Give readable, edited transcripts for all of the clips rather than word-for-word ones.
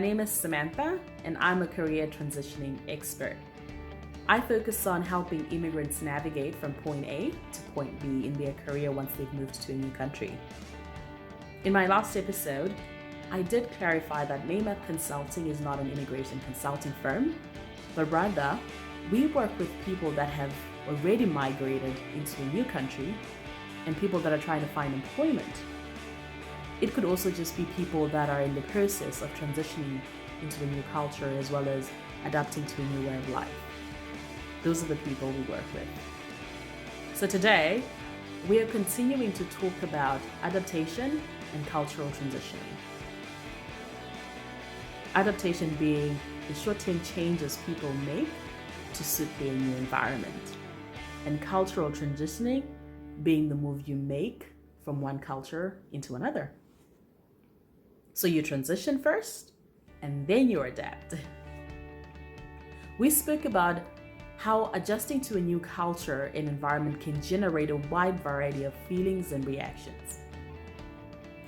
name is Samantha, and I'm a career transitioning expert. I focus on helping immigrants navigate from point A to point B in their career once they've moved to a new country. In my last episode, I did clarify that Nema Consulting is not an immigration consulting firm, but rather we work with people that have already migrated into a new country and people that are trying to find employment. It could also just be people that are in the process of transitioning into a new culture as well as adapting to a new way of life. Those are the people we work with. So today, we are continuing to talk about adaptation and cultural transitioning. Adaptation being the short-term changes people make to suit their new environment, and cultural transitioning being the move you make from one culture into another. So you transition first, and then you adapt. We spoke about how adjusting to a new culture and environment can generate a wide variety of feelings and reactions.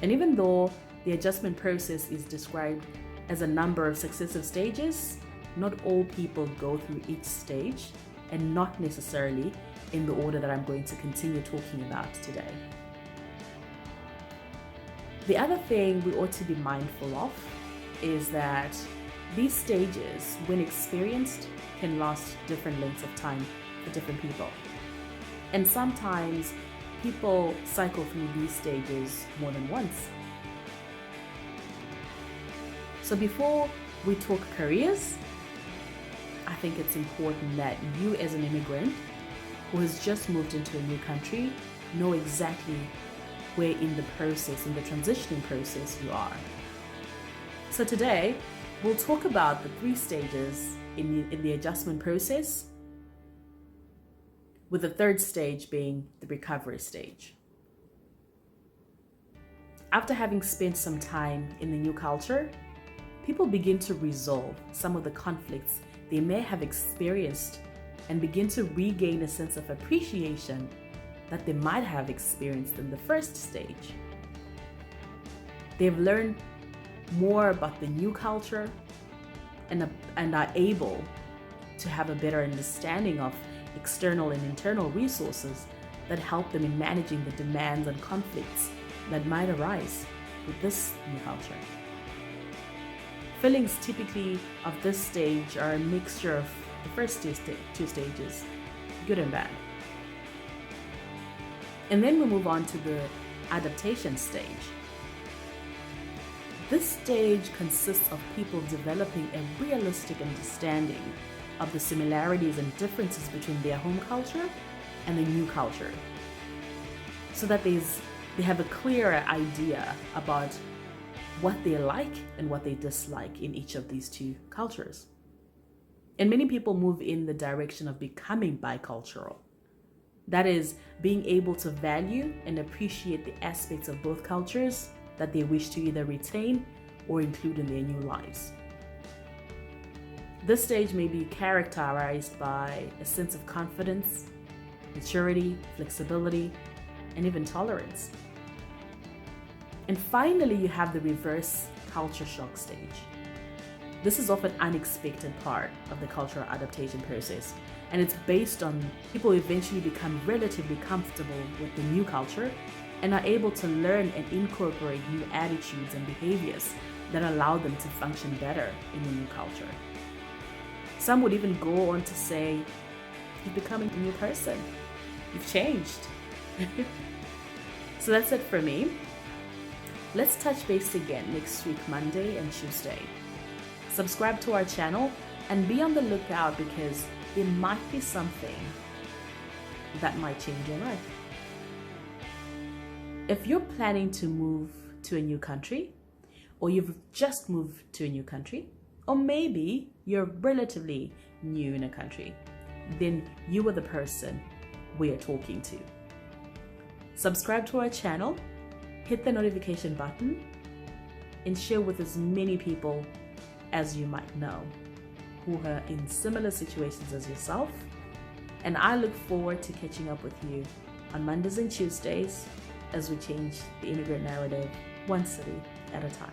And even though the adjustment process is described as a number of successive stages, not all people go through each stage, and not necessarily in the order that I'm going to continue talking about today. The other thing we ought to be mindful of is that these stages, when experienced, can last different lengths of time for different people. And sometimes people cycle through these stages more than once. So before we talk careers, I think it's important that you as an immigrant who has just moved into a new country know exactly where in the process, in the transitioning process you are. So today, we'll talk about the 3 stages in the adjustment process, with the 3rd stage being the recovery stage. After having spent some time in the new culture, people begin to resolve some of the conflicts they may have experienced and begin to regain a sense of appreciation that they might have experienced in the 1st stage. They've learned more about the new culture and are able to have a better understanding of external and internal resources that help them in managing the demands and conflicts that might arise with this new culture. Feelings typically of this stage are a mixture of the first 2 stages, good and bad. And then we move on to the adaptation stage. This stage consists of people developing a realistic understanding of the similarities and differences between their home culture and the new culture, so that they have a clearer idea about what they like and what they dislike in each of these 2 cultures. And many people move in the direction of becoming bicultural. That is, being able to value and appreciate the aspects of both cultures that they wish to either retain or include in their new lives. This stage may be characterized by a sense of confidence, maturity, flexibility, and even tolerance. And finally, you have the reverse culture shock stage. This is often an unexpected part of the cultural adaptation process, and it's based on people eventually become relatively comfortable with the new culture and are able to learn and incorporate new attitudes and behaviors that allow them to function better in the new culture. Some would even go on to say, you've become a new person, you've changed. So that's it for me. Let's touch base again next week, Monday and Tuesday. Subscribe to our channel and be on the lookout, because there might be something that might change your life. If you're planning to move to a new country, or you've just moved to a new country, or maybe you're relatively new in a country, then you are the person we are talking to. Subscribe to our channel, hit the notification button, and share with as many people as you might know who are in similar situations as yourself. And I look forward to catching up with you on Mondays and Tuesdays as we change the immigrant narrative one city at a time.